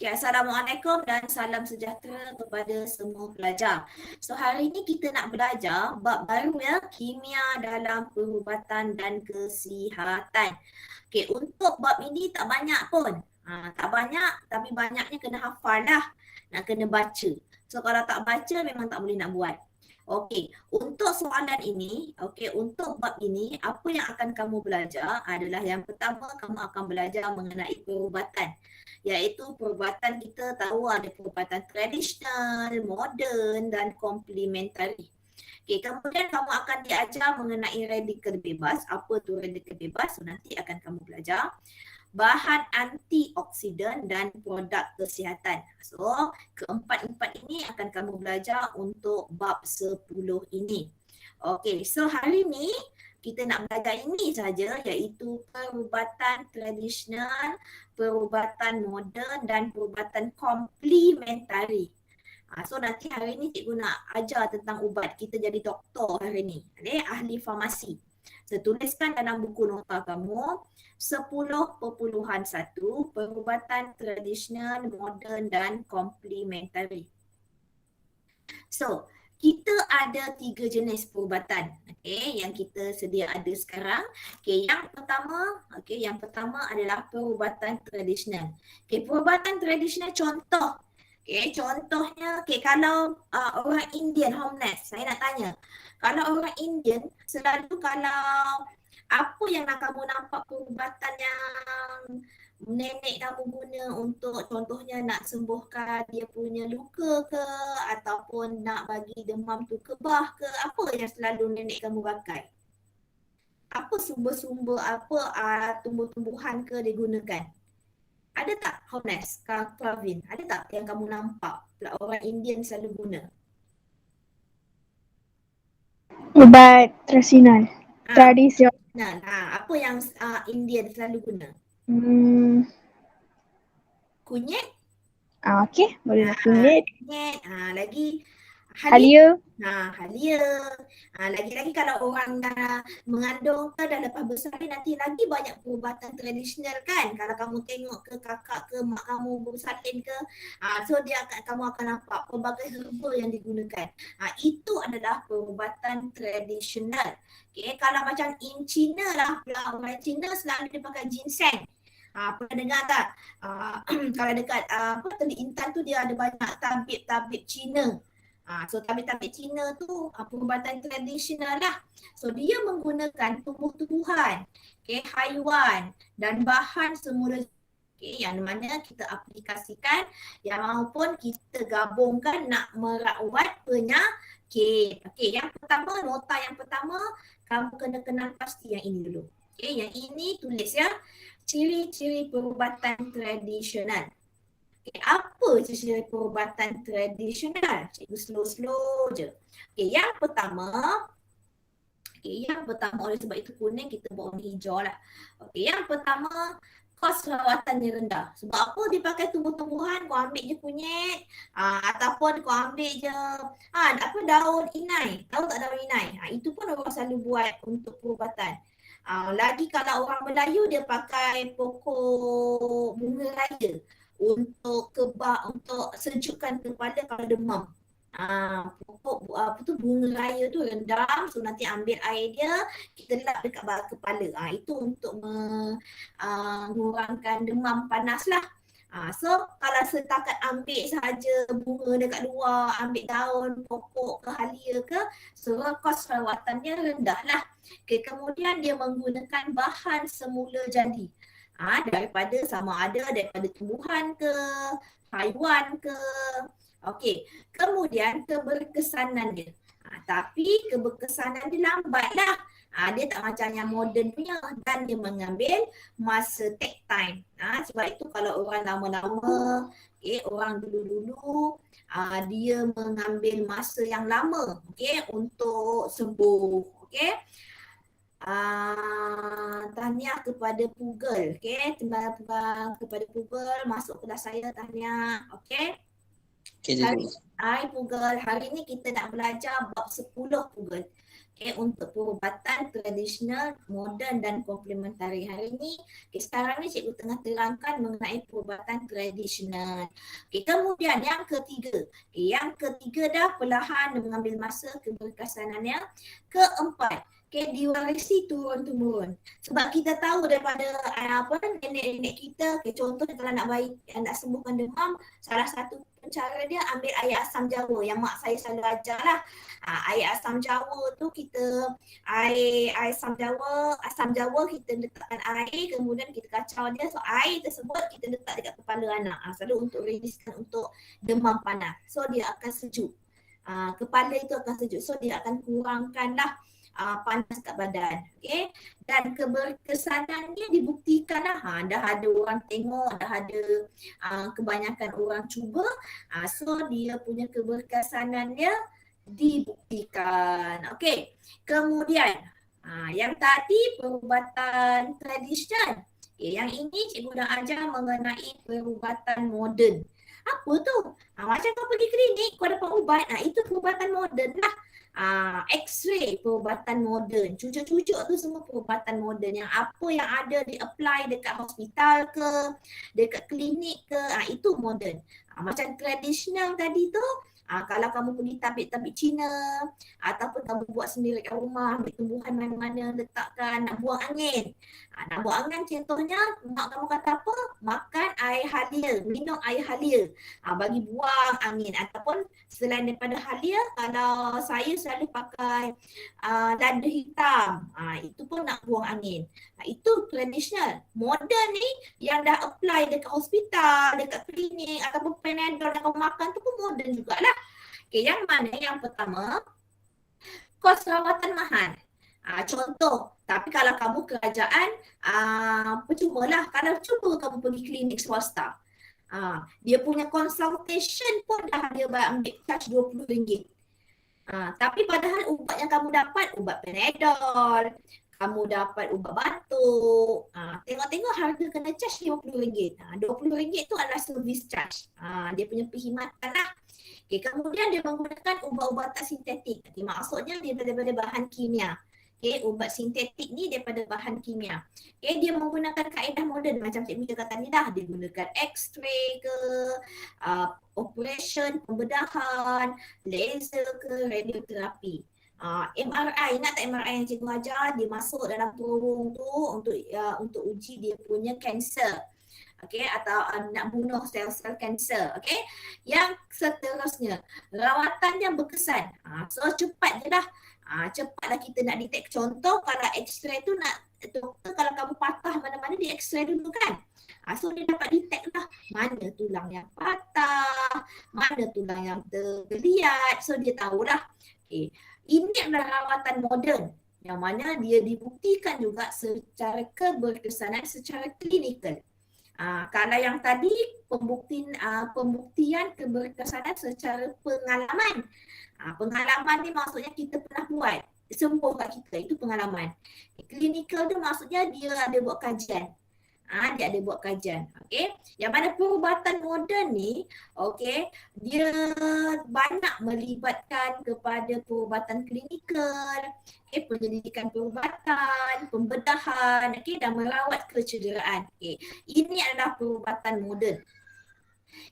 Assalamualaikum dan salam sejahtera kepada semua pelajar. So hari ini kita nak belajar bab baru ya, kimia dalam perubatan dan kesihatan. Untuk bab ini tak banyak pun. Tak banyak tapi banyaknya kena hafal dah. Nak kena baca. So kalau tak baca memang tak boleh nak buat. Untuk soalan ini, untuk bab ini, apa yang akan kamu belajar adalah yang pertama kamu akan belajar mengenai perubatan. Iaitu perubatan kita tahu ada perubatan tradisional, moden dan komplementari. Kemudian kamu akan diajar mengenai radikal bebas. Apa tu radikal bebas? So, nanti akan kamu belajar. Bahan antioksidan dan produk kesihatan. So, keempat-empat ini akan kamu belajar untuk bab 10 ini. So hari ni kita nak belajar ini saja, iaitu perubatan tradisional, perubatan moden dan perubatan komplementari. So nanti hari ni cikgu nak ajar tentang ubat. Kita jadi doktor hari ni, ahli farmasi. So tuliskan dalam buku nota kamu 10.1 perubatan tradisional, moden dan komplementari. So kita ada 3 jenis perubatan yang kita sedia ada sekarang. Yang pertama adalah perubatan tradisional. Perubatan tradisional contoh. Contohnya kalau orang Indian homeless, saya nak tanya. Kalau orang Indian selalu kalau apa yang nak kamu nampak perubatan yang nenek kamu guna untuk contohnya nak sembuhkan dia punya luka ke ataupun nak bagi demam tu kebah ke, apa yang selalu nenek kamu pakai? Apa sumber-sumber tumbuh-tumbuhan ke digunakan? Ada tak Hones, Pravin? Ada tak yang kamu nampak orang Indian selalu guna? Ubat tradisional. Apa yang Indian selalu guna? Kunyit? Okey, boleh kunyit. Lagi Halia. Halia. Lagi-lagi kalau orang dah mengandung ke dah lepas bersalin, nanti lagi banyak perubatan tradisional kan. Kalau kamu tengok ke kakak ke mak kamu bersalin ke, so kamu akan nampak pelbagai herba yang digunakan. Itu adalah perubatan tradisional. Kalau macam Cina lah pula, orang Cina selalu dia pakai ginseng. Pernah dengar tak? Kalau dekat Teli Intan tu dia ada banyak tabib Cina. So tabib-tabib Cina tu perubatan tradisional lah. So dia menggunakan tumbuh-tumbuhan, haiwan dan bahan semula yang mana kita aplikasikan yang maupun kita gabungkan nak merawat penyakit. Yang pertama, nota yang pertama kamu kena kenal pasti yang ini dulu. Yang ini tulis ya. Ciri-ciri perubatan tradisional. Apa ciri-ciri perubatan tradisional? Cikgu slow-slow je. Yang pertama, oleh sebab itu kuning kita buat warna hijau lah. Yang pertama, kos rawatannya rendah. Sebab apa dia pakai tumbuh-tumbuhan, kau ambil je kunyit ataupun kau ambil je daun inai. Tahu tak daun inai? Itu pun orang selalu buat untuk perubatan. Lagi kalau orang Melayu dia pakai pokok bunga raya untuk untuk sejukkan kepala kalau demam. Pokok bunga raya tu rendam, so nanti ambil air dia, kita lap dekat kepala. Itu untuk mengurangkan demam panas lah. So kalau setakat ambil saja bunga dekat luar, ambil daun pokok ke halia ke, so kos rawatannya rendah lah. Kemudian dia menggunakan bahan semula jadi. Daripada daripada tumbuhan ke, haiwan ke. Kemudian keberkesanan dia. Tapi keberkesanan dia lambat lah. Dia tak macam yang moden punya dan dia mengambil masa take time. Sebab itu kalau orang lama-lama, orang dulu-dulu, dia mengambil masa yang lama untuk sembuh. Tahniah kepada Pugel. Kepada Pugel masuk kelas saya, tahniah. Hai Pugel, hari ni kita nak belajar bab 10 Pugel. untuk perubatan tradisional, moden dan komplementari. Hari ni, sekarang ni cikgu tengah terangkan mengenai perubatan tradisional. Kemudian yang ketiga. Yang ketiga dah perlahan mengambil masa keberkesanannya. Keempat, diwarisi turun-temurun. Sebab kita tahu daripada nenek-nenek kita, contohnya kalau nak sembuhkan demam, salah satu cara dia ambil air asam jawa yang mak saya selalu ajar lah. Air asam jawa tu kita, air asam jawa kita letakkan air, kemudian kita kacau dia. So air tersebut kita letak dekat kepala anak. Selalu untuk riliskan untuk demam panas. So dia akan sejuk. Kepala itu akan sejuk. So dia akan kurangkanlah panas kat badan. Dan keberkesanannya dibuktikan lah. Dah ada orang tengok, dah ada kebanyakan orang cuba. So dia punya keberkesanannya dibuktikan. Kemudian yang tadi perubatan tradisional. Yang ini cikgu dah ajar mengenai perubatan moden. Apa tu? Macam kau pergi klinik, kau dapat ubat. Itu perubatan moden lah. X-ray perubatan moden, cucuk-cucuk tu semua perubatan moden yang apa yang ada di apply dekat hospital ke, dekat klinik ke, itu moden. Macam tradisional tadi tu, kalau kamu pergi tabik-tabik Cina ataupun kamu buat sendiri kat rumah, ambil tumbuhan mana-mana letakkan, nak buang angin. Nak buang angin contohnya, mak kamu kata apa? Makan air halia, minum air halia, bagi buang angin. Ataupun selain daripada halia, kalau saya selalu pakai lada hitam, itu pun nak buang angin. Itu tradisional. Modern ni yang dah apply dekat hospital, dekat klinik ataupun Panadol yang kamu makan tu pun moden jugalah. Yang mana yang pertama, kos rawatan mahal. Contoh, tapi kalau kamu kerajaan, percumalah. Kalau cuba kamu pergi klinik swasta, dia punya consultation pun dah dia ambil charge RM20. Tapi padahal ubat yang kamu dapat, ubat Panadol, kamu dapat ubat batuk, tengok-tengok harga kena charge RM50. RM20 tu adalah service charge. Dia punya perkhidmatan lah. Kemudian dia menggunakan ubat-ubatan sintetik. Maksudnya dia daripada bahan kimia. Ubat sintetik ni daripada bahan kimia. Dia menggunakan kaedah moden macam cikgu cakap tadi dah. Dia gunakan X-ray ke, operation, pembedahan, laser ke, radioterapi. MRI, ingat tak MRI yang cikgu ajar? Dia masuk dalam turung tu untuk uji dia punya kanser. Atau nak bunuh sel-sel kanser. Yang seterusnya, rawatan yang berkesan. So cepat je lah. Cepatlah kita nak detect. Contoh kalau X-ray tu kalau kamu patah mana-mana, dia X-ray dulu kan. So dia dapat detect lah mana tulang yang patah, mana tulang yang tergeliat. So dia tahulah. Ini adalah rawatan moden yang mana dia dibuktikan juga secara keberkesanan secara klinikal. Kalau yang tadi pembuktian keberkesanan secara pengalaman. Pengalaman ni maksudnya kita pernah buat, sembuh kat kita, itu pengalaman. Klinikal tu maksudnya dia ada buat kajian. Dia ada buat kajian. Yang mana perubatan moden ni, dia banyak melibatkan kepada perubatan klinikal, penyelidikan perubatan, pembedahan, dan merawat kecederaan. Ini adalah perubatan moden.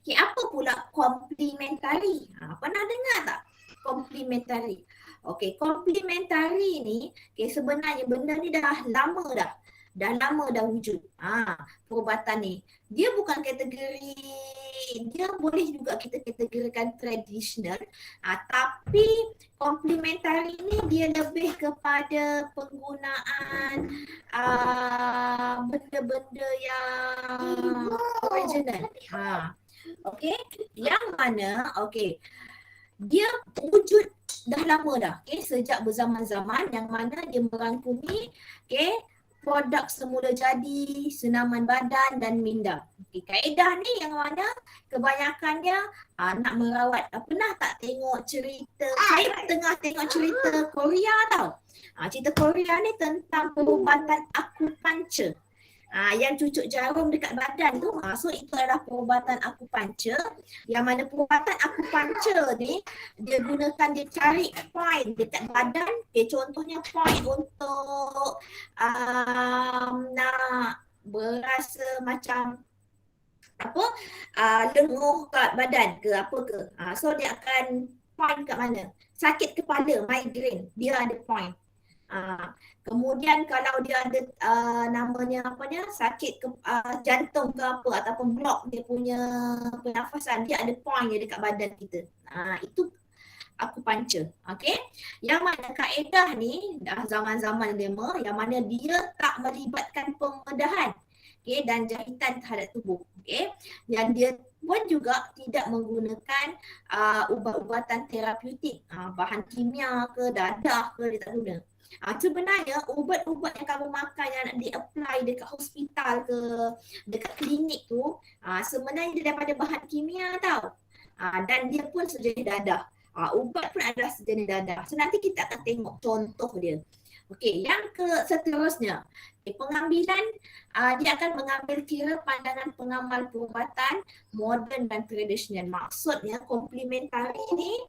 Apa pula komplementari? Pernah dengar tak? Komplementari. Komplementari ni, sebenarnya benda ni dah lama dah wujud. Perubatan ni. Dia bukan kategori, dia boleh juga kita kategorikan tradisional. Tapi komplementari ni dia lebih kepada penggunaan benda-benda yang original. Yang mana, dia wujud dah lama dah. Sejak berzaman-zaman yang mana dia merangkumi produk semula jadi, senaman badan dan minda. Kaedah ni yang mana kebanyakannya nak merawat. Pernah tak tengok cerita, saya tengah tengok cerita Korea tau. Cerita Korea ni tentang perubatan akupuncture. Yang cucuk jarum dekat badan tu, so itu adalah perubatan akupuncture. Yang mana perubatan akupuncture ni dia gunakan, dia cari point dekat badan. Contohnya point untuk nak berasa macam apa, lenguh kat badan ke apa ke. So dia akan point kat mana. Sakit kepala, migraine, dia ada point. Kemudian kalau dia ada namanya apanya, sakit jantung ke apa ataupun blok dia punya pernafasan, dia ada point dia dekat badan kita. Itu akupuncture. Okey. Yang mana kaedah ni dah zaman-zaman lama, yang mana dia tak melibatkan pembedahan, okey, dan jahitan terhadap tubuh. Okey. Dan dia pun juga tidak menggunakan ubat-ubatan terapeutik, bahan kimia ke, dadah ke, dia tak guna. Sebenarnya ubat-ubat yang kamu makan yang nak di-apply dekat hospital ke, dekat klinik tu, sebenarnya dia daripada bahan kimia tau. Dan dia pun sejenis dadah. Ubat pun adalah sejenis dadah. So nanti kita akan tengok contoh dia. Okey, yang seterusnya, pengambilan, dia akan mengambil kira pandangan pengamal perubatan moden dan tradisional. Maksudnya komplementari ni,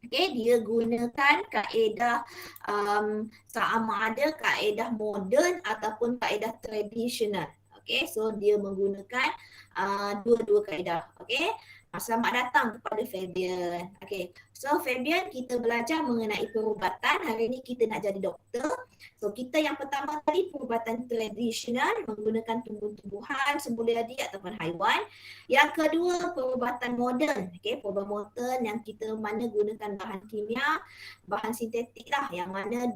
okay, dia gunakan kaedah sama ada kaedah moden ataupun kaedah tradisional. Okay, so dia menggunakan dua-dua kaedah. Okay, selamat datang kepada Fabian. Okay, so Fabian, kita belajar mengenai perubatan. Hari ini kita nak jadi doktor. So kita yang pertama tadi perubatan tradisional menggunakan tumbuh-tumbuhan, semula jadi ataupun haiwan. Yang kedua perubatan moden. Okay, perubatan moden yang kita mana gunakan bahan kimia, bahan sintetik lah, yang mana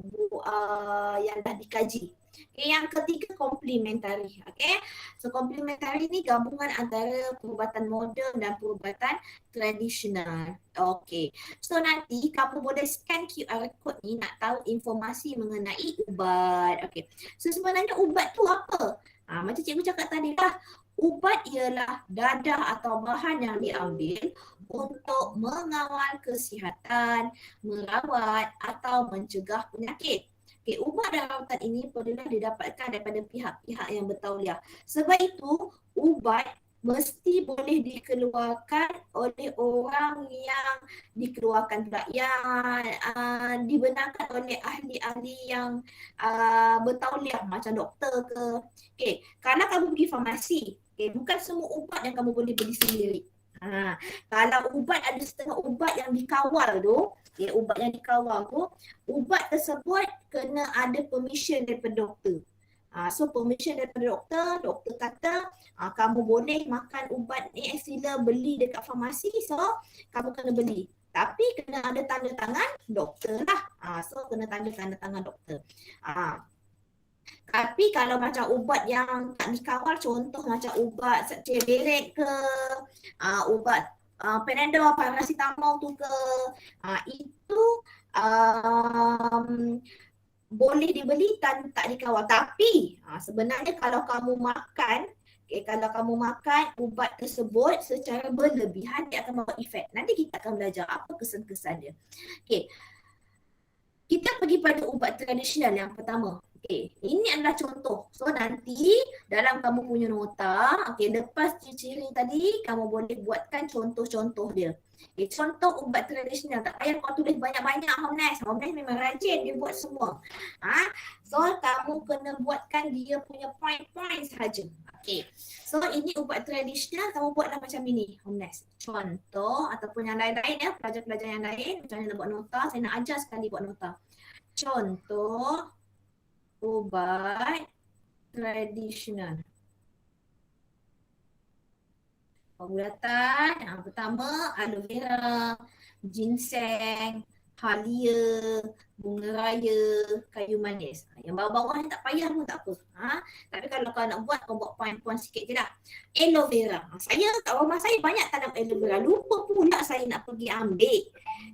yang dah dikaji. Okay, yang ketiga komplementari. Okay, so komplementari ni gabungan antara perubatan moden dan perubatan tradisional. Okay, so nanti kamu boleh scan QR code ni nak tahu informasi mengenai ubat. Okay, so sebenarnya ubat tu apa? Macam cikgu cakap tadi lah, ubat ialah dadah atau bahan yang diambil untuk mengawal kesihatan, merawat atau mencegah penyakit. Okay, ubat dan rawatan ini perlulah didapatkan daripada pihak-pihak yang bertauliah. Sebab itu, ubat mesti boleh dikeluarkan oleh orang yang dikeluarkan pula, yang dibenarkan oleh ahli-ahli yang bertauliah macam doktor ke. Okay, kalau kamu pergi farmasi, okay, bukan semua ubat yang kamu boleh beli sendiri. Kalau ubat, ada setengah ubat yang dikawal tu, ubat yang dikawal tu, ubat tersebut kena ada permission daripada doktor. So permission daripada doktor kata kamu boleh makan ubat ni, sila beli dekat farmasi, so kamu kena beli. Tapi kena ada tanda tangan doktor lah. So kena tanda tangan doktor. Tapi kalau macam ubat yang tak dikawal, contoh macam ubat Cerelac ke, ubat Panadol, paracetamol tu ke, itu boleh dibeli tak dikawal. Tapi sebenarnya kalau kamu makan, kalau kamu makan ubat tersebut secara berlebihan, dia akan membuat efek. Nanti kita akan belajar apa kesan-kesan dia. Okay. Kita pergi pada ubat tradisional yang pertama. Okay, ini adalah contoh. So nanti dalam kamu punya nota, okay, lepas ciri-ciri tadi, kamu boleh buatkan contoh-contoh dia. Okay, contoh ubat tradisional, tak payah kau tulis banyak-banyak, Homnes. Homnes memang rajin, dia buat semua. So kamu kena buatkan dia punya point-point sahaja. Okay, so ini ubat tradisional, kamu buatlah macam ini, Homnes. Contoh ataupun yang lain-lain ya, pelajar-pelajar yang lain, macam mana nak buat nota, saya nak ajar sekali buat nota. Contoh ubat tradisional. Perubatan yang pertama aloe vera, ginseng, halia, bunga raya, kayu manis. Yang bawah-bawah ni tak payah pun tak apa. Tapi kalau kau nak buat, kau buat point-point sikit je lah. Aloe vera. Saya kat rumah saya banyak tanam aloe vera. Lupa pula saya nak pergi ambil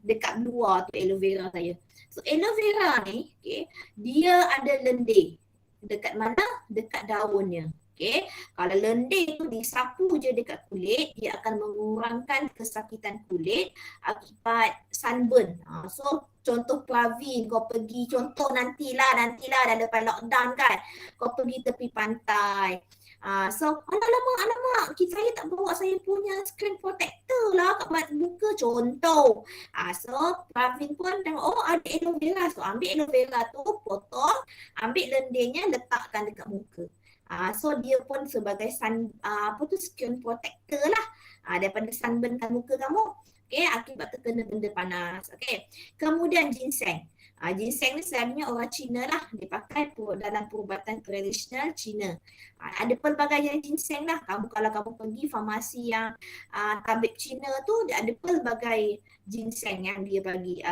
dekat luar tu aloe vera saya. So aloe vera ni, okay, dia ada lendir. Dekat mana? Dekat daunnya. Okey, kalau lendir tu disapu je dekat kulit, dia akan mengurangkan kesakitan kulit akibat sunburn. So contoh Pravin, kau pergi, contoh nantilah dah lepas lockdown kan, kau pergi tepi pantai. So alamak, saya tak bawa saya punya screen protector lah kat muka, contoh. So Pravin pun tengok, oh ada aloe vera, so ambil aloe vera tu, potong, ambil lendirnya, letakkan dekat muka. So dia pun sebagai screen protector lah daripada sunburn kat muka kamu. Okay, akibat terkena benda panas. Okay. Kemudian ginseng. Ginseng ni selalunya orang Cina lah, dipakai dalam perubatan tradisional Cina. Ada pelbagai yang ginseng lah. Kalau kamu pergi farmasi yang tabib Cina tu, dia ada pelbagai ginseng yang dia bagi,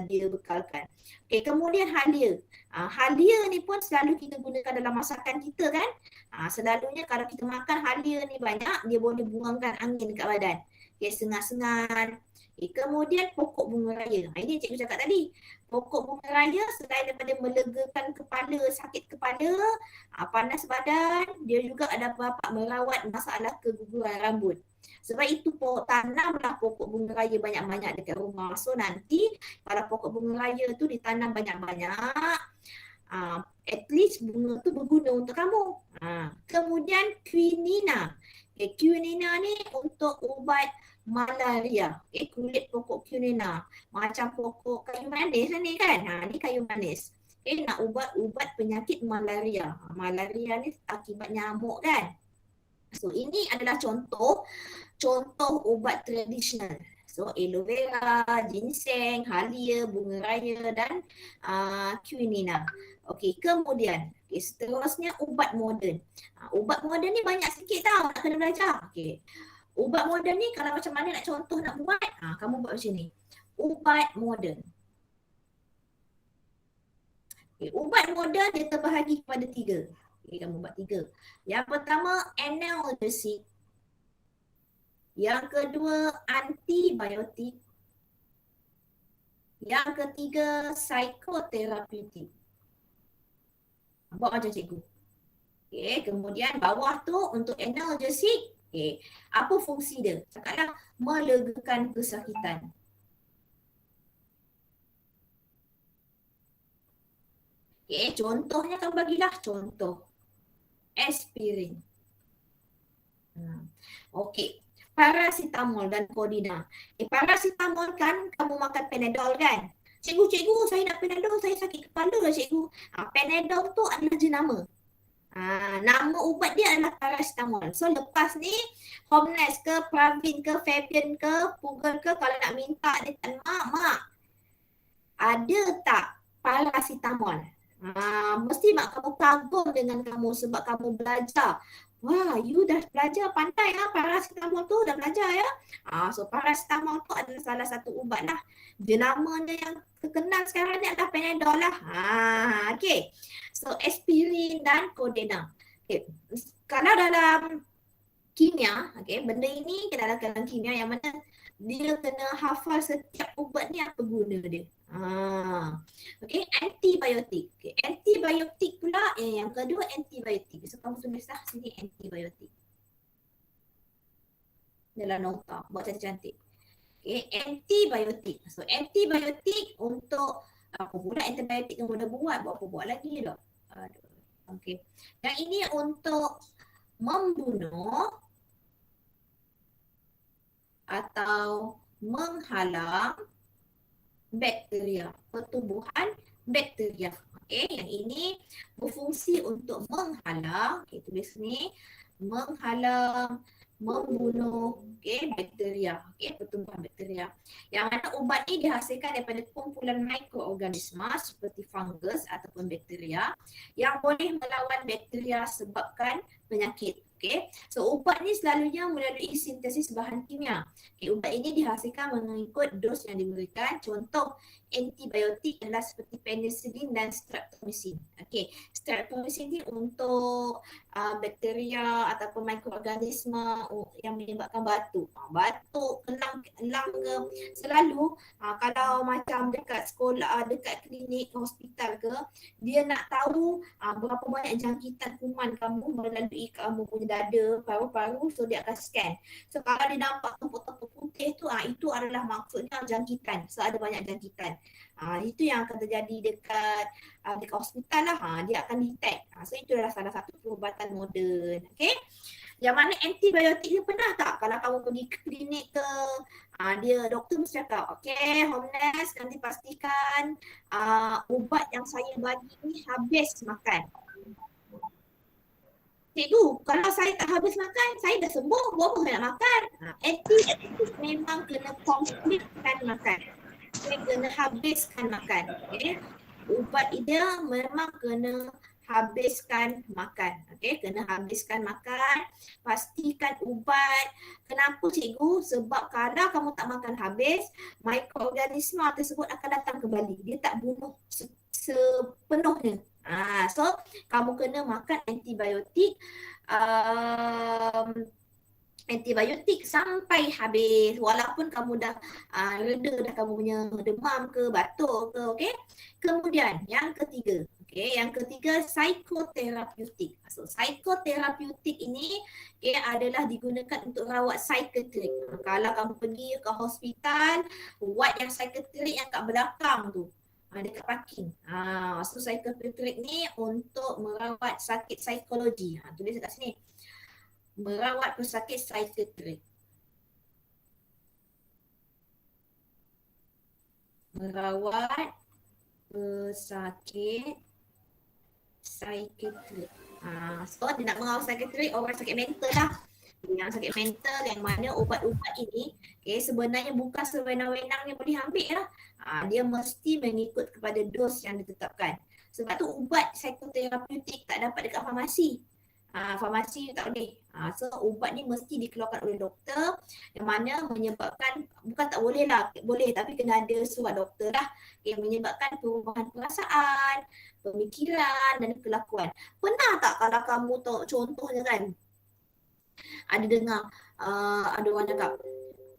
dia bekalkan. Okay, kemudian halia. Halia ni pun selalu kita gunakan dalam masakan kita kan. Selalunya kalau kita makan halia ni banyak, dia boleh buangkan angin dekat badan. Okay, sengat-sengat. Kemudian pokok bunga raya. Ini cikgu cakap tadi. Pokok bunga raya selain daripada melegakan kepala, sakit kepala, panas badan, dia juga ada dapat merawat masalah keguguran rambut. Sebab itu tanamlah pokok bunga raya banyak-banyak dekat rumah. So nanti kalau pokok bunga raya tu ditanam banyak-banyak, at least bunga tu berguna untuk kamu. Kemudian quinina. Quinina ni untuk ubat malaria. Kulit pokok quinina. Macam pokok kayu manis ni kan. Ni kayu manis. Nak ubat penyakit malaria. Malaria ni akibat nyamuk kan. So ini adalah contoh ubat tradisional. So aloe vera, ginseng, halia, bunga raya dan quinina. Okey, kemudian seterusnya ubat moden. Ubat moden ni banyak sikit tau nak kena belajar. Okey. Ubat moden ni kalau macam mana nak contoh nak buat, kamu buat macam ni. Ubat moden. Okay, ubat moden dia terbahagi kepada 3. Okay, kamu buat 3. Yang pertama analgesic. Yang kedua antibiotik. Yang ketiga psikoterapeutik. Buat macam cikgu. Okay, kemudian bawah tu untuk analgesic. Okay, apa fungsi dia? Cakaplah melegakan kesakitan. Okay, contohnya kamu bagilah contoh. Aspirin. Okay, paracetamol dan Codeine. Paracetamol kan kamu makan Panadol kan? Cikgu, saya nak Panadol, saya sakit kepala lah cikgu. Panadol tu adalah jenama. Nama ubat dia adalah paracetamol. So lepas ni Homnes ke, Pravin ke, Fabian ke, Pugal ke, kalau nak minta dia tanya, mak ada tak paracetamol? Mesti mak kamu kagum dengan kamu sebab kamu belajar. Wah, you dah belajar pandai lah, paracetamol tu dah belajar ya. So paracetamol tu adalah salah satu ubat lah. Jenamanya yang terkenal sekarang ni adalah Panadol lah. Okay. So aspirin dan Codeine. Okay. Kalau dalam kimia, okay, benda ini dalam kimia yang mana dia kena hafal setiap ubat ni apa guna dia. Okay, antibiotik. Okay, antibiotik pula yang kedua antibiotik. So kamu tulislah sini antibiotik. Dalam nota, buat cantik-cantik. Okay, antibiotik. So antibiotik untuk apa pula antibiotik yang dah buat apa lagi dah. Okay. Yang ini untuk membunuh atau menghalang bakteria, pertumbuhan bakteria. Okay, yang ini berfungsi untuk menghalang, okay, tulis ni, menghalang, membunuh, okay, bakteria, okay, pertumbuhan bakteria. Yang mana ubat ni dihasilkan daripada kumpulan mikroorganisma seperti fungus ataupun bakteria yang boleh melawan bakteria sebabkan penyakit. Okay. So ubat ni selalunya melalui sintesis bahan kimia. Okay. Ubat ini dihasilkan mengikut dos yang diberikan. Contoh antibiotik adalah seperti penicillin dan streptomycin. Okay. Streptomycin ni untuk bakteria ataupun mikroorganisme yang menyebabkan batuk. Batuk, kelang ke, selalu kalau macam dekat sekolah, dekat klinik, hospital ke, dia nak tahu berapa banyak jangkitan kuman kamu melalui kamu punya dada, paru-paru, so dia akan scan. So kalau dia nampak tumpuk-tumpuk putih tu, itu adalah maksudnya jangkitan. So ada banyak jangkitan. Itu yang akan terjadi dekat hospital lah. Dia akan detect. So itu adalah salah satu perubatan moden. Okay. Yang mana antibiotik ni pernah tak kalau kamu pergi ke klinik ke, dia doktor mesti cakap, okay Homeless, nanti pastikan ubat yang saya bagi ni habis makan. Cikgu, kalau saya tak habis makan, saya dah sembuh, buat apa saya nak makan? Antibiotik memang kena completekan makan. Dia kena habiskan makan. Okay? Ubat dia memang kena habiskan makan. Okay? Kena habiskan makan. Pastikan ubat. Kenapa cikgu? Sebab kalau kamu tak makan habis, mikroorganisme tersebut akan datang kembali. Dia tak bunuh sepenuhnya. So kamu kena makan antibiotik sampai habis walaupun kamu dah reda dah kamu punya demam ke batuk ke, okey. Kemudian yang ketiga, yang ketiga psikoterapeutik. So psikoterapeutik ini adalah digunakan untuk rawat psikiatrik. Kalau kamu pergi ke hospital, ward yang psikiatrik yang kat belakang tu, dekat parking. So psikoterapeutik ni untuk merawat sakit psikologi. Tulis kat sini. Merawat pesakit psikiatrik. Merawat pesakit psikiatrik. So dia nak merawat psikiatrik orang sakit mental lah. Yang sakit mental yang mana ubat-ubat ini sebenarnya bukan sewenang-wenangnya boleh ambil lah. Dia mesti mengikut kepada dos yang ditetapkan. Sebab tu ubat psikoterapeutik tak dapat dekat farmasi. Farmasi tak boleh. So ubat ni mesti dikeluarkan oleh doktor yang mana menyebabkan, bukan tak boleh lah, boleh tapi kena ada surat doktor lah, yang menyebabkan perubahan perasaan, pemikiran dan kelakuan. Pernah tak kalau kamu tahu contohnya kan, ada dengar ada orang cakap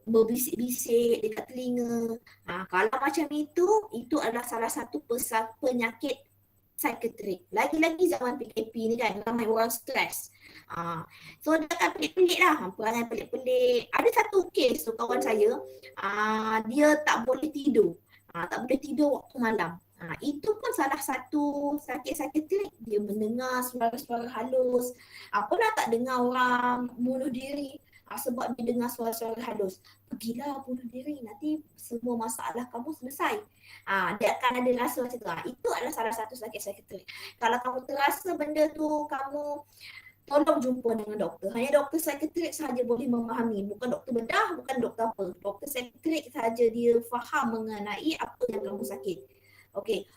berbisik-bisik dekat telinga. Kalau macam itu adalah salah satu penyakit psikiatrik. Lagi-lagi zaman PKP ni kan, ramai orang stres. So dia akan pelik-pelik lah, perangai pelik-pelik. Ada satu kes tu kawan saya, dia tak boleh tidur. Tak boleh tidur waktu malam. Itu pun salah satu sakit psikiatrik. Dia mendengar suara-suara halus. Pernah tak dengar orang bunuh diri sebab dia dengar suara-suara halus? Pergilah bunuh diri, nanti semua masalah kamu selesai. Dia akan ada rasa macam tu. Itu adalah salah satu sakit psikiatrik. Kalau kamu terasa benda tu, kamu tolong jumpa dengan doktor. Hanya doktor psikiatrik sahaja boleh memahami. Bukan doktor bedah, bukan doktor apa. Doktor psikiatrik sahaja dia faham mengenai apa yang kamu sakit. Okey.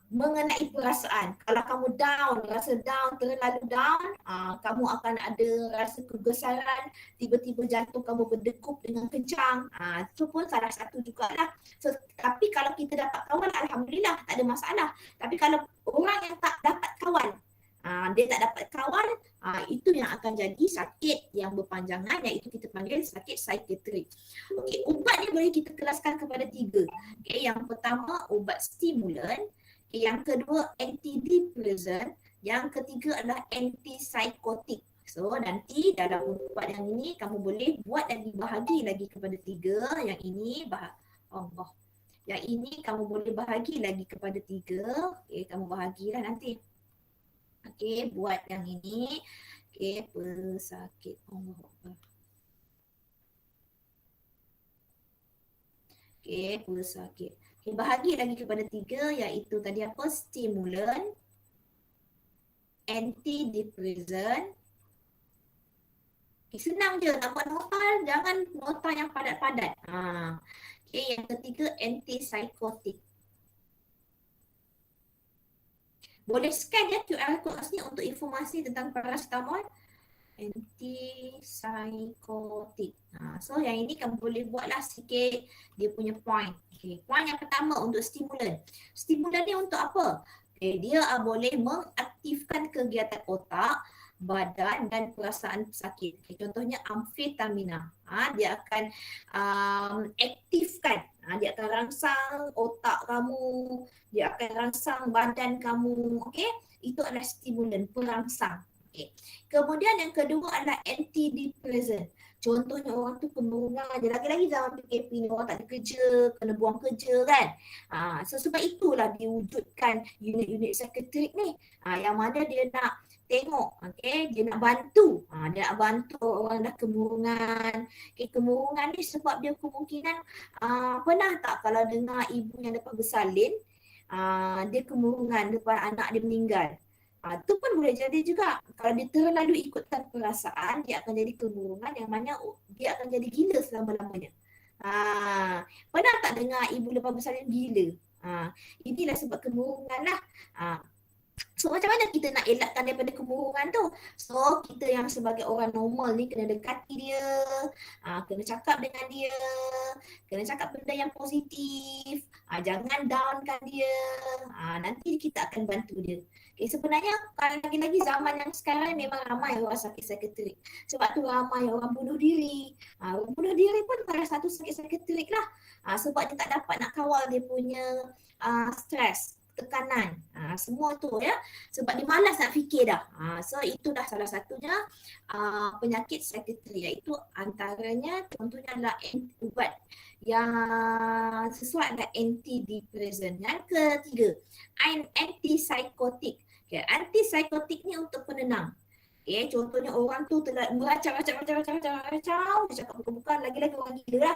Mengenai perasaan, kalau kamu down, rasa down, terlalu down, kamu akan ada rasa kegesaran, tiba-tiba jantung kamu berdegup dengan kencang. Itu pun salah satu jugalah. So, tapi kalau kita dapat kawan, alhamdulillah, tak ada masalah. Tapi kalau orang yang tak dapat kawan, dia tak dapat kawan, itu yang akan jadi sakit yang berpanjangan, iaitu kita panggil sakit psikiatrik. Okey, ubat ni boleh kita kelaskan kepada 3. Okey, yang pertama ubat stimulan, yang kedua antidepressant, yang ketiga adalah antipsychotic. So nanti dalam ubat yang ini kamu boleh buat dan dibahagi lagi kepada 3. Yang ini yang ini kamu boleh bahagi lagi kepada 3. Okey, kamu bahagilah nanti. Okey, buat yang ini. Okey, pesakit. Okey, pesakit. Okay, bahagi lagi kepada 3, iaitu tadi apa? Stimulan, antidepressant. Okay, senang je nak buat nota, jangan nota yang padat-padat. Okay, yang ketiga antipsychotic. Boleh scan ya QR code ni untuk informasi tentang paracetamol. Antipsychotic. So yang ini kamu boleh buatlah sikit dia punya point. Okay. Point yang pertama untuk stimulan. Stimulan ni untuk apa? Okay. Dia boleh mengaktifkan kegiatan otak, badan dan perasaan sakit. Okay. Contohnya amfetamina. Dia akan aktifkan. Dia akan rangsang otak kamu, dia akan rangsang badan kamu. Okay. Itu adalah stimulan, perangsang. Okay. Kemudian yang kedua adalah antidepressant. Contohnya orang tu pemurungan je. Lagi-lagi zaman PKP ni orang tak ada kerja, kena buang kerja kan. So sebab itulah diwujudkan unit-unit psikiatrik ni. Yang mana dia nak tengok, okay, dia nak bantu. Dia nak bantu orang dah kemurungan. Okay, kemurungan ni sebab dia kemungkinan pernah tak kalau dengar ibu yang dapat bersalin, dia kemurungan depan anak dia meninggal. Tu pun boleh jadi juga. Kalau dia terlalu ikutkan perasaan, dia akan jadi kemurungan yang mana dia akan jadi gila selama-lamanya. Pernah tak dengar ibu lepas bersalin gila? Inilah sebab kemurungan lah. So macam mana kita nak elakkan daripada kemurungan tu? So kita yang sebagai orang normal ni kena dekati dia, kena cakap dengan dia, kena cakap benda yang positif, jangan downkan dia, nanti kita akan bantu dia. Okay, sebenarnya kalau lagi-lagi zaman yang sekarang memang ramai orang sakit psikiatrik. Sebab tu ramai orang bunuh diri. Orang bunuh diri pun salah satu sakit psikiatrik lah. Sebab dia tak dapat nak kawal dia punya stres, tekanan, semua tu ya. Sebab dia malas nak fikir dah. So itu dah salah satunya penyakit psikiatrik, iaitu antaranya contohnya adalah ubat yang sesuai adalah antidepressant. Yang ketiga, antipsychotic. Okay, antipsychotic ni untuk penenang. Okay, contohnya orang tu telah meracau, dia cakap bukan-bukan, lagi-lagi orang gila lah.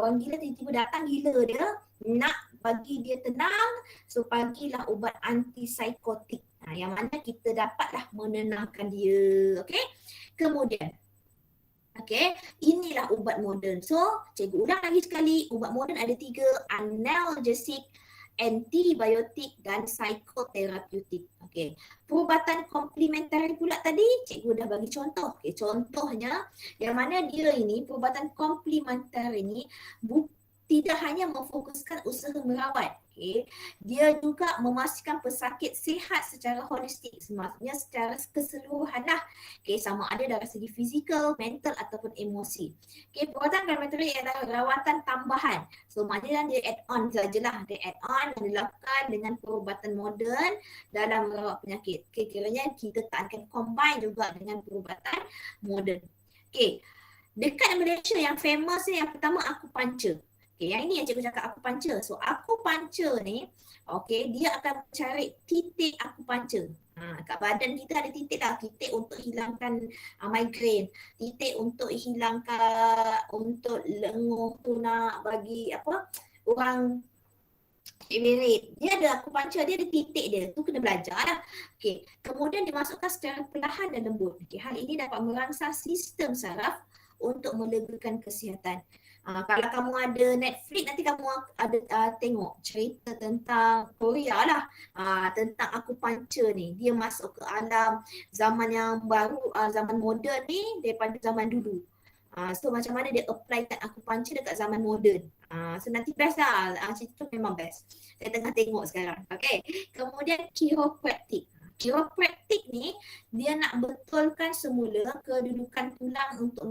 Orang gila tiba-tiba datang gila dia, nak bagi dia tenang, so bagilah ubat antipsychotic. Yang mana kita dapatlah menenangkan dia. Okay, kemudian okay, inilah ubat moden. So, cikgu ulang lagi sekali, ubat moden ada 3, analgesic, antibiotik dan psikoterapeutik. Okay. Perubatan komplementari pula tadi cikgu dah bagi contoh. Okay. Contohnya yang mana dia ini perubatan komplementari ini tidak hanya memfokuskan usaha merawat. Okay. Dia juga memastikan pesakit sihat secara holistik, maksudnya secara keseluruhan lah. Okay. Sama ada dari segi fizikal, mental ataupun emosi. Okay. Perubatan komplementari adalah rawatan tambahan. So maknanya dia add on sajalah. Dia add on yang dilakukan dengan perubatan moden dalam merawat penyakit. Okay. Kiranya kita tak akan combine juga dengan perubatan moden. Okay. Dekat Malaysia yang famous ni yang pertama akupuncture. Okay, yang ini yang cikgu cakap akupuncture. So akupuncture ni, okay, dia akan cari titik akupuncture. Kat badan kita ada titik lah, titik untuk hilangkan migraine, titik untuk hilangkan, untuk lenguh tu nak bagi apa, orang berit. Dia ada akupuncture, dia ada titik dia. Tu kena belajar lah. Okay. Kemudian dimasukkan secara perlahan dan lembut. Okay. Hal ini dapat merangsang sistem saraf untuk melegakan kesihatan. Kalau kamu ada Netflix, nanti kamu ada tengok cerita tentang Korea lah, tentang akupuncture ni. Dia masuk ke alam zaman yang baru, zaman moden ni daripada zaman dulu. So macam mana dia applykan akupuncture dekat zaman moden. So nanti best lah, cerita tu memang best. Saya tengah tengok sekarang. Okay. Kemudian chiropractic. Chiropractic ni dia nak betulkan semula kedudukan tulang untuk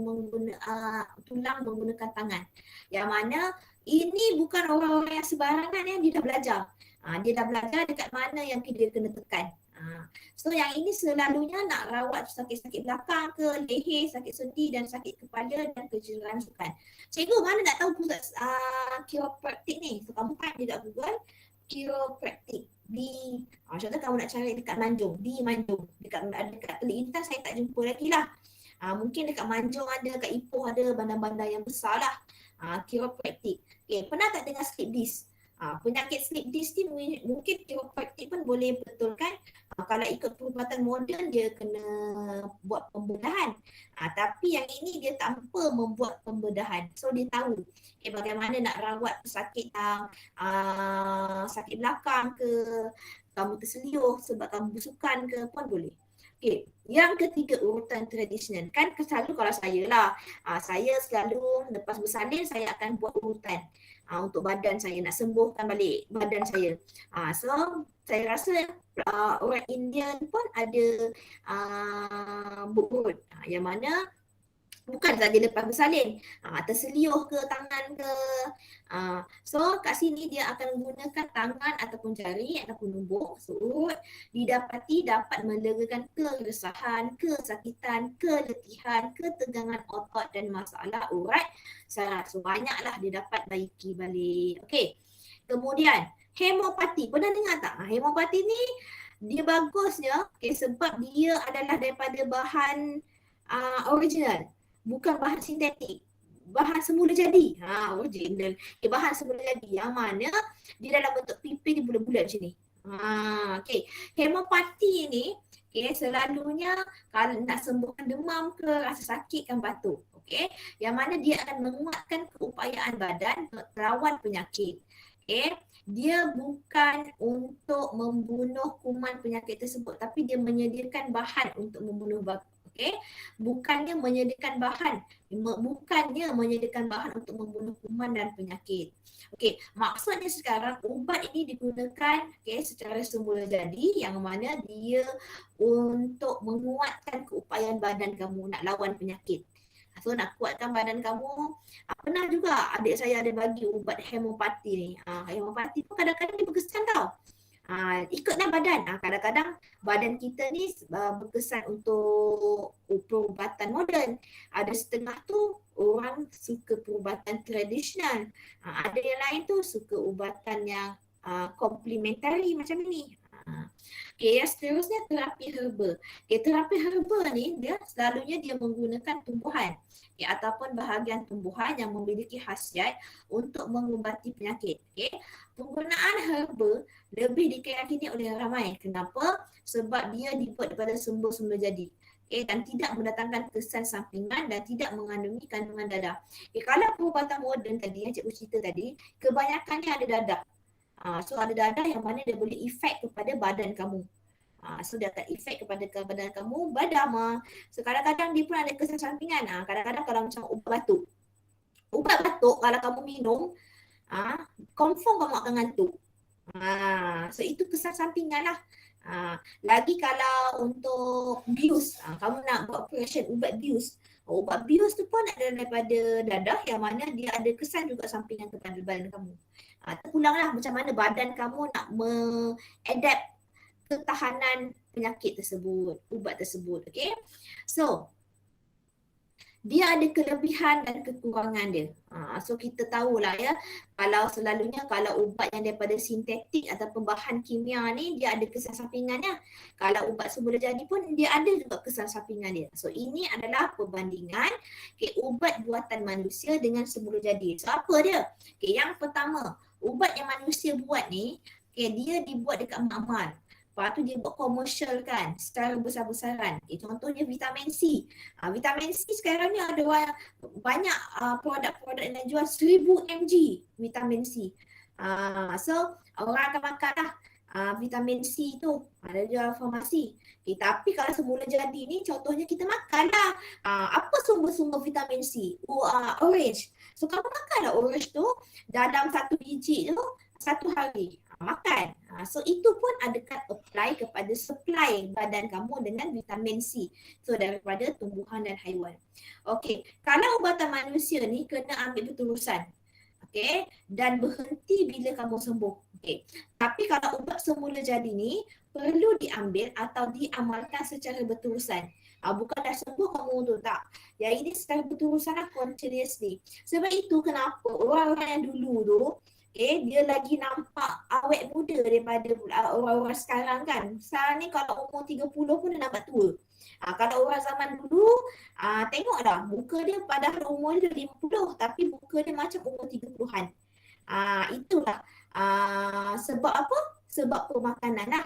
tulang menggunakan tangan. Yang mana ini bukan orang-orang yang sembarangan yang dia dah belajar. Dia dah belajar dekat mana yang dia kena tekan. So yang ini selalunya nak rawat sakit-sakit belakang ke, leher, sakit sendi dan sakit kepala dan kejerangsukan. Cikgu mana nak tahu pusat chiropractic ni? So kamu type je kat Google chiropractic di contoh kamu nak cari dekat Manjung, di Manjung, dekat Teluk Intan saya tak jumpa lagi lah. Mungkin dekat Manjung ada, dekat Ipoh ada, bandar-bandar yang besar lah. Chiropractic. Okay, pernah tak dengar slip disc? Penyakit slip disc ni mungkin chiropractic pun boleh betulkan. Kalau ikut perubatan moden dia kena buat pembedahan. Tapi yang ini dia tanpa membuat pembedahan. So dia tahu bagaimana nak rawat pesakit yang sakit belakang ke, kamu terseliuh sebab kamu busukan ke pun boleh. Okey, yang ketiga urutan tradisional. Kan selalu kalau saya lah, saya selalu lepas bersalin saya akan buat urutan untuk badan saya, nak sembuhkan balik badan saya. So saya rasa orang India pun ada berurut yang mana bukan saja lepas bersalin, terseliuh ke tangan ke. So kat sini dia akan menggunakan tangan ataupun jari ataupun numbuk surut didapati dapat melegakan keresahan, kesakitan, keletihan, ketegangan otot dan masalah urat saraf. So banyaklah dia dapat baiki balik. Okey. Kemudian hemopati. Pernah dengar tak? Hemopati ni dia bagusnya sebab dia adalah daripada bahan original, bukan bahan sintetik, bahan semula jadi. Original. Bahan semula jadi yang mana dia dalam bentuk pipih dia bulat-bulat macam ni. Okey. Hemopati ni selalunya kalau nak sembuhkan demam ke, rasa sakit kan batuk. Okey. Yang mana dia akan menguatkan keupayaan badan untuk lawan penyakit. Okey. Dia bukan untuk membunuh kuman penyakit tersebut, tapi dia menyediakan bahan untuk membunuh okey, bukannya menyediakan bahan untuk membunuh kuman dan penyakit. Okey, maksudnya sekarang ubat ini digunakan secara semula jadi yang mana dia untuk menguatkan keupayaan badan kamu nak lawan penyakit. So nak kuatkan badan kamu. Pernah juga adik saya ada bagi ubat hemopati ni. Hemopati pun kadang-kadang dia berkesan tau. Ikutlah badan. Kadang-kadang badan kita ni berkesan untuk perubatan moden. Ada setengah tu orang suka perubatan tradisional. Ada yang lain tu suka ubatan yang komplementari macam ni. Yang seterusnya terapi herba. Terapi herba ni dia selalunya dia menggunakan tumbuhan ataupun bahagian tumbuhan yang memiliki khasiat untuk mengubati penyakit. Penggunaan herba lebih dikeyakini oleh ramai. Kenapa? Sebab dia dibuat daripada sumber semula jadi. Dan tidak mendatangkan kesan sampingan dan tidak mengandungi kandungan dadah. Kalau perubatan moden tadi yang cikgu cerita tadi, kebanyakannya ada dadah. So ada dadah yang mana dia boleh efek kepada badan kamu. So dia akan efek kepada badan kamu, badam. So kadang-kadang dia pun ada kesan sampingan. Kadang-kadang kalau macam ubat batuk. Ubat batuk kalau kamu minum, confirm kamu akan ngantuk. So itu kesan sampingan lah. Lagi kalau untuk bius, kamu nak buat operation ubat bius. Ubat bius tu pun ada daripada dadah yang mana dia ada kesan juga sampingan kepada badan kamu. Terpulanglah macam mana badan kamu nak adapt ketahanan penyakit tersebut, ubat tersebut. Okay. So dia ada kelebihan dan kekurangan dia. So kita tahulah ya, kalau selalunya kalau ubat yang daripada sintetik ataupun bahan kimia ni dia ada kesan sampingannya. Kalau ubat semula jadi pun dia ada juga kesan sampingan dia. So ini adalah perbandingan ubat buatan manusia dengan semula jadi. So apa dia? Yang pertama, ubat yang manusia buat ni dia dibuat dekat makmal. Lepas tu dia buat komersial kan secara besar-besaran. Contohnya vitamin C. Vitamin C sekarang ni ada banyak produk-produk yang jual 1000 mg vitamin C. So orang akan makan lah vitamin C tu. Ada jual farmasi. Tapi kalau semula jadi ni contohnya kita makan lah. Apa sumber-sumber vitamin C? Orange. So kamu makanlah orange tu dalam satu biji tu satu hari. Makan. So itu pun akan apply kepada supply badan kamu dengan vitamin C. So daripada tumbuhan dan haiwan. Okey, kalau ubatan manusia ni kena ambil berterusan. Okey, dan berhenti bila kamu sembuh. Okey. Tapi kalau ubat semula jadi ni perlu diambil atau diamalkan secara berterusan. Bukan dah sembuh kamu tu tak. Yang ini secara berterusan lah continuously. Sebab itu kenapa orang-orang yang dulu tu dia lagi nampak awet muda daripada orang-orang sekarang kan. Sekarang ni kalau umur 30 pun dah nampak tua. Kalau orang zaman dulu, tengok dah muka dia padahal umur dia 50 tapi muka dia macam umur 30-an. Itulah sebab apa? Sebab pemakanan lah.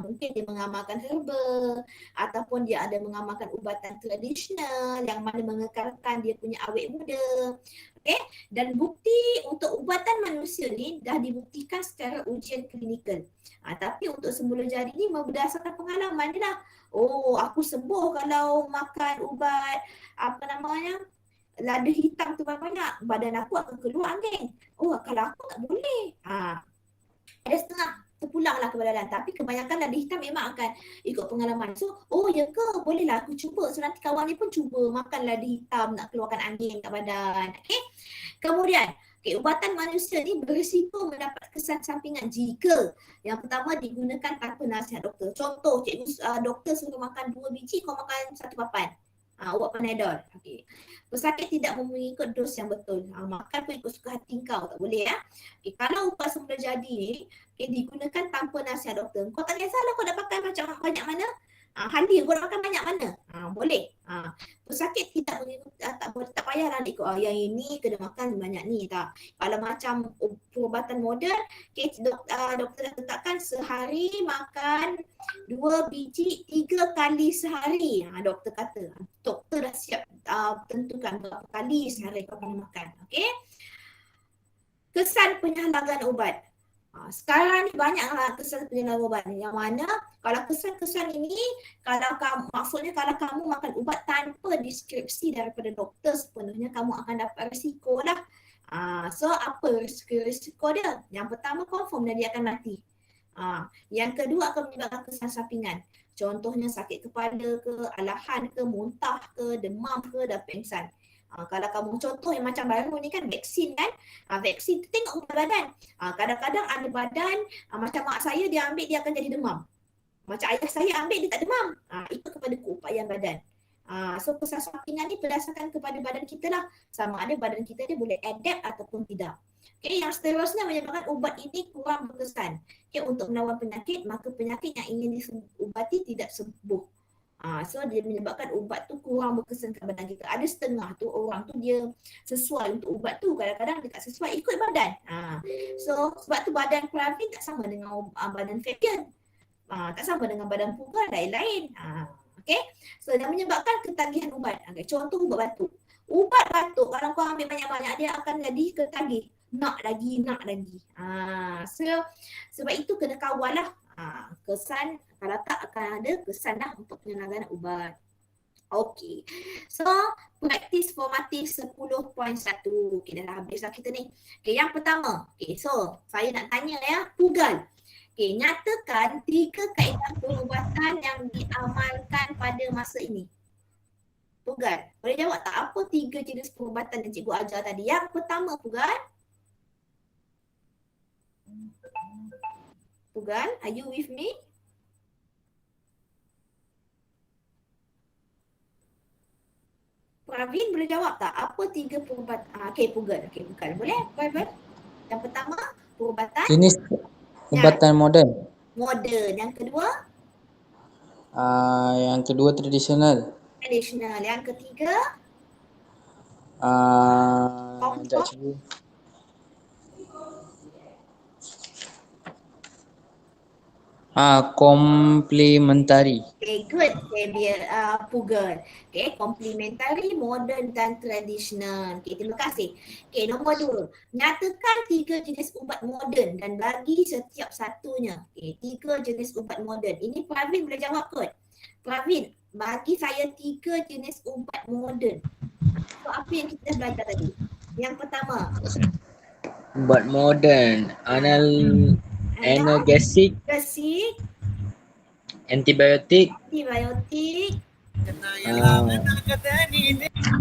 Mungkin dia mengamalkan herba ataupun dia ada mengamalkan ubatan tradisional yang mana mengekalkan dia punya awet muda. Okay? Dan bukti untuk ubatan manusia ni dah dibuktikan secara ujian klinikal. Tapi untuk semula jadi ni berdasarkan pengalaman dia lah. Oh, aku sembuh kalau makan ubat apa namanya lada hitam tu banyak, badan aku akan keluar angin. Oh, kalau aku tak boleh. Ada setengah terpulanglah ke badan, tapi kebanyakan lada hitam memang akan ikut pengalaman. So, oh ya ke? Bolehlah aku cuba. So, nanti kawan ni pun cuba makan lada hitam nak keluarkan angin kat badan. Okay? Kemudian, ubatan manusia ni berisiko mendapat kesan sampingan jika yang pertama digunakan tanpa nasihat doktor. Contoh, doktor suruh makan 2 biji, kau makan 1 papan. Ubat Panadol. Okay. Pesakit tidak mengikut dos yang betul. Makan pun ikut suka hati kau. Tak boleh ya. Okay. Kalau ubat semula jadi ni digunakan tanpa nasihat doktor. Kau tak kisahlah kau dah pakai macam banyak mana. Hadir kau nak makan banyak mana. Boleh. Pesakit tidak mengikut, tak payahlah ikut yang ini kena makan banyak ni. Tak. Kalau macam perubatan moden, doktor dah tetapkan sehari makan 2 biji 3 kali sehari. Doktor kata. Doktor dah siap tentukan berapa kali sehari kau kena makan. Okay? Kesan penyalahgunaan ubat. Sekarang ni banyaklah kesan penyalahgunaan ubat. Yang mana kalau kesan-kesan ini, maksudnya kalau kamu makan ubat tanpa deskripsi daripada doktor sepenuhnya, kamu akan dapat risiko lah. So apa risiko dia? Yang pertama confirm dia akan mati. Yang kedua akan menyebabkan kesan sampingan. Contohnya sakit kepala ke, alahan ke, muntah ke, demam ke, dan pengsan. Kalau kamu contoh yang macam baru ni kan vaksin kan, vaksin tu tengok badan. Kadang-kadang ada badan, macam mak saya dia ambil dia akan jadi demam. Macam ayah saya ambil dia tak demam. Ikut kepada keupayaan badan. So kesan sampingan ni berdasarkan kepada badan kita lah. Sama ada badan kita dia boleh adapt ataupun tidak. Okay, yang seterusnya menyebabkan ubat ini kurang berkesan. Okay, untuk melawan penyakit, maka penyakit yang ingin diubati tidak sembuh. So dia menyebabkan ubat tu kurang berkesan kat badan kita. Ada setengah tu orang tu dia sesuai untuk ubat tu, kadang-kadang dia tak sesuai ikut badan. So sebab tu badan Pravin tak sama dengan badan Fabian. Tak sama dengan badan Puga, lain-lain. Okay. So dia menyebabkan ketagihan ubat. Okay. Contoh ubat batuk. Ubat batuk kalau kau ambil banyak-banyak dia akan jadi ketagih. Nak lagi. So sebab itu kena kawal lah. Kesan, kalau tak akan ada kesan dah untuk penyalahgunaan ubat. Okay. So, praktis formatif 10.1. Okay, dah habis lah kita ni. Okay, yang pertama. Okay, so saya nak tanya ya, Pugal. Okay, nyatakan 3 kaedah perubatan yang diamalkan pada masa ini. Pugal, boleh jawab tak apa 3 jenis perubatan yang cikgu ajar tadi? Yang pertama, Pugal. Pugal, are you with me? Pravin boleh jawab tak? Apa 3 perubatan? Okay, Pugal. Okay, Pugal. Boleh? Boleh? Yang pertama, perubatan. Jenis ubatan moden. Moden. Yang kedua? Yang kedua tradisional. Tradisional. Yang ketiga? Sekejap cikgu. Komplementari. Okay, good. Okay, Pugal. Okay, komplementari, modern dan tradisional. Okay, terima kasih. Okay, nombor 2. Nyatakan 3 jenis ubat moden dan bagi setiap satunya. Okay, 3 jenis ubat moden. Ini Pravin boleh jawab kot. Pravin, bagi saya 3 jenis ubat moden. So, apa yang kita belajar tadi? Yang pertama. Ubat moden. Analgesik, antibiotik,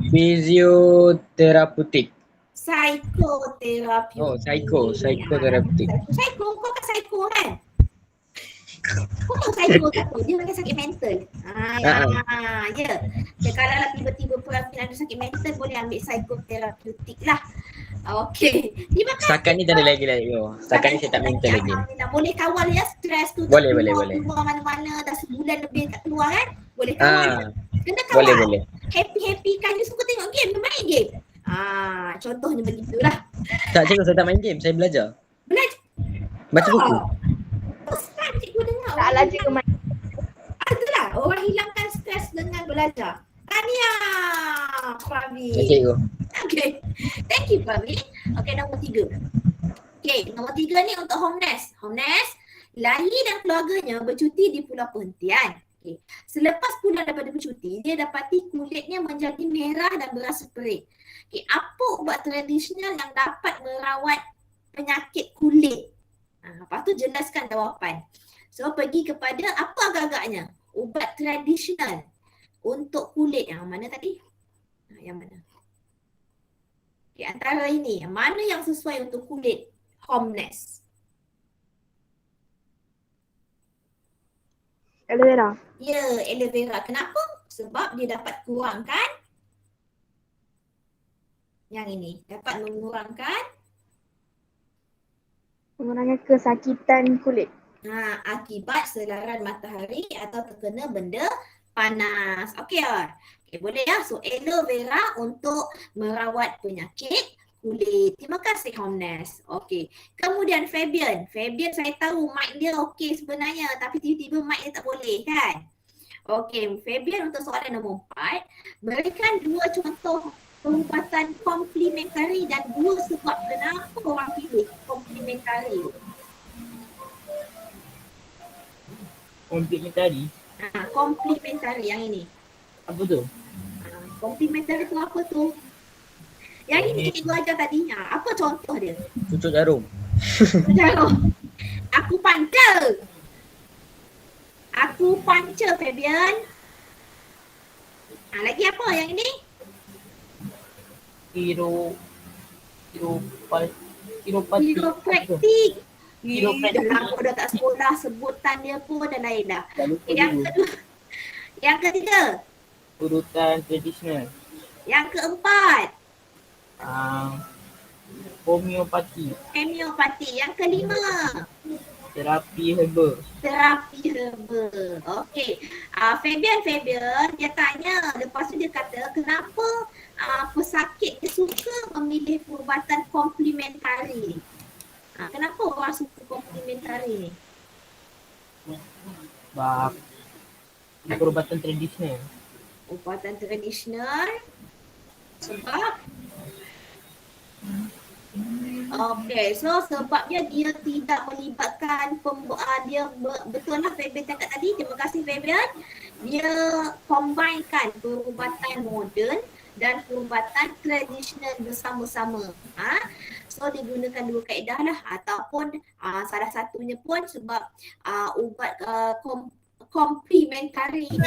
fisioterapeutik. Psikoterapi. Psikoterapeutik. Psycho, kau kan psycho kan? Kau tahu psycho tu? Dia pakai sakit mental. Ya. Kalau lah tiba-tiba Pravin ada sakit mental, boleh ambil psikoterapeutik lah. Okey. Setakat ni tak ada lagi lah. Setakat ni saya tak mental lagi. Boleh kawal ya stres tu. Boleh. Keluar mana-mana dah sebulan lebih tak keluar kan? Boleh kawal. Kena kawal. Boleh. Happy kan you suka tengok game, main game. Contohnya begitulah. Tak cikgu, saya tak main game, saya belajar. Belajar. Baca buku. First time cikgu dengar Tak laju ke mana? Itulah, orang hilangkan stres dengan belajar. Tahniah, Pravi. Okay, cikgu. Okay. Thank you, Pravi. Okay, nombor 3. Okay, nombor 3 ni untuk Homnes. Homnes, Lahi dan keluarganya bercuti di Pulau Perhentian. Okay. Selepas pulang daripada bercuti, dia dapati kulitnya menjadi merah dan berasa perih. Okay, apa ubat tradisional yang dapat merawat penyakit kulit? Lepas tu jelaskan jawapan. So, pergi kepada apa agak-agaknya? Ubat tradisional untuk kulit. Yang mana tadi? Yang mana? Okay, antara ini, yang mana yang sesuai untuk kulit Homnes? Aloe vera. Ya, aloe vera. Kenapa? Sebab dia dapat kurangkan yang ini. Dapat Mengurangi kesakitan kulit. Akibat selaran matahari atau terkena benda panas. Okey lah. Okay, boleh ya. So, aloe vera untuk merawat penyakit kulit. Terima kasih Homnes. Okey. Kemudian Fabian. Fabian saya tahu mic dia okey sebenarnya tapi tiba-tiba mic dia tak boleh kan? Okey, Fabian untuk soalan nombor 4. Berikan 2 contoh perubatan komplementari dan 2 sebab kenapa orang pilih komplementari. Komplementari? Komplementari yang ini. Apa tu? Komplementari tu apa tu? Yang ini cikgu ajar tadi. Apa contoh dia? Cucuk jarum. Jarum. Aku panca. Aku panca, Fabian. Lagi apa yang ini? Chiropraktik. Chiropraktik. Dah lama dah tak sekolah, sebutan dia pun dah lain dah. Yang kedua. Yang ketiga. Urutan tradisional. Yang keempat. Homeopati. Homeopati. Yang kelima. Terapi herba. Terapi herba. Okey. Fabian dia tanya, lepas tu dia kata kenapa pesakit dia suka memilih perubatan komplementari. Kenapa orang suka komplementari ni? Sebab perubatan tradisional. Ubatan tradisional sebab okey, so sebabnya dia tidak melibatkan betul lah Fabian cakap tadi. Terima kasih Fabian. Dia combinekan perubatan moden dan perubatan tradisional bersama-sama. So dia gunakan 2 kaedah lah ataupun salah satunya pun sebab ubat komplementari ni.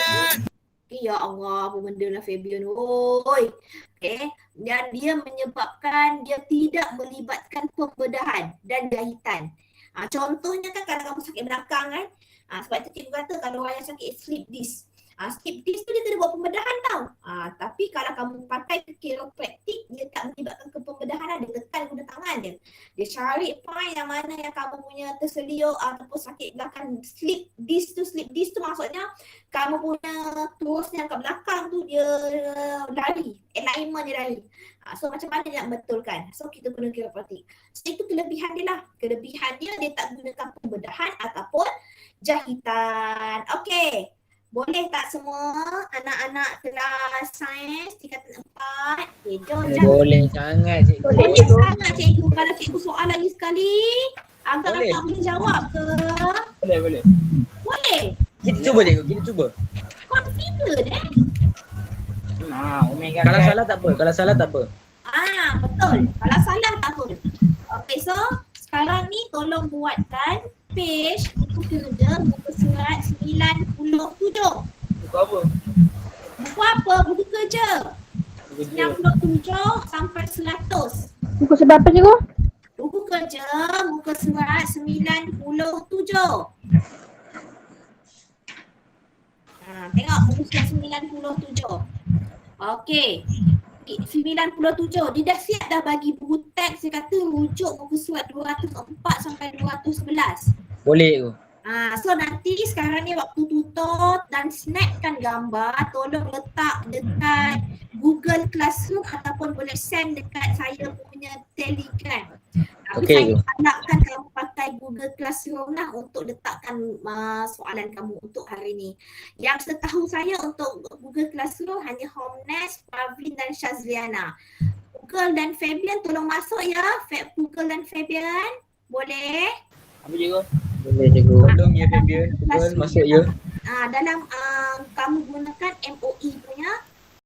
Ya Allah, apa benda lah Fabian. Oi. Okay. Dan dia menyebabkan dia tidak melibatkan pembedahan dan jahitan. Contohnya kan kalau kamu sakit belakang kan. Sebab itu cikgu kata kalau orang yang sakit slip disc. Slip disc tu dia tak ada buat pembedahan tau. Tapi kalau kamu pakai chiropraktik, dia tak melibatkan ke pembedahan lah. Dia tekan guna tangan dia. Dia cari point yang mana yang kamu punya terseliuk ataupun sakit belakang. Slip disc tu maksudnya kamu punya terus yang kat belakang tu dia lari. Alignment dia lari. So macam mana dia nak betulkan? So kita guna chiropraktik. So itu kelebihan dia lah. Kelebihan dia tak gunakan pembedahan ataupun jahitan. Okey. Boleh tak semua anak-anak kelas sains tingkatan 4? Okay, jom. Boleh sangat cikgu. Boleh sangat cikgu. Kalau cikgu soal lagi sekali, agak-agak boleh jawab ke? Boleh. Boleh. Kita cuba cikgu, kita cuba. Confident Omega Kalau kan. salah tak apa, kalau salah tak apa. betul. Kalau salah tak apa. Okay, so sekarang ni tolong buatkan page buku kerja muka surat 97. Buku apa? Buku apa? Buku kerja. 97 sampai 100. Buku sebab apa cikgu? Buku kerja muka surat 97. Tengok buku surat 97. Okey. 97. Dia dah siap dah bagi buku teks. Dia kata rujuk buku surat 204 sampai 211. Boleh cikgu. So nanti sekarang ni waktu tutor dan snapkan gambar, tolong letak dekat Google Classroom ataupun boleh send dekat saya punya Telegram. Tapi Okey, saya harapkan kamu pakai pakai Google Classroom lah untuk letakkan soalan kamu untuk hari ni. Yang setahu saya untuk Google Classroom hanya Homnes, Pravin dan Shazliana. Google dan Fabian tolong masuk ya. Google dan Fabian. Boleh? Apa cikgu? Boleh cikgu. Tolong ya Fabian. Google masuk ya. Dalam kamu gunakan MOE punya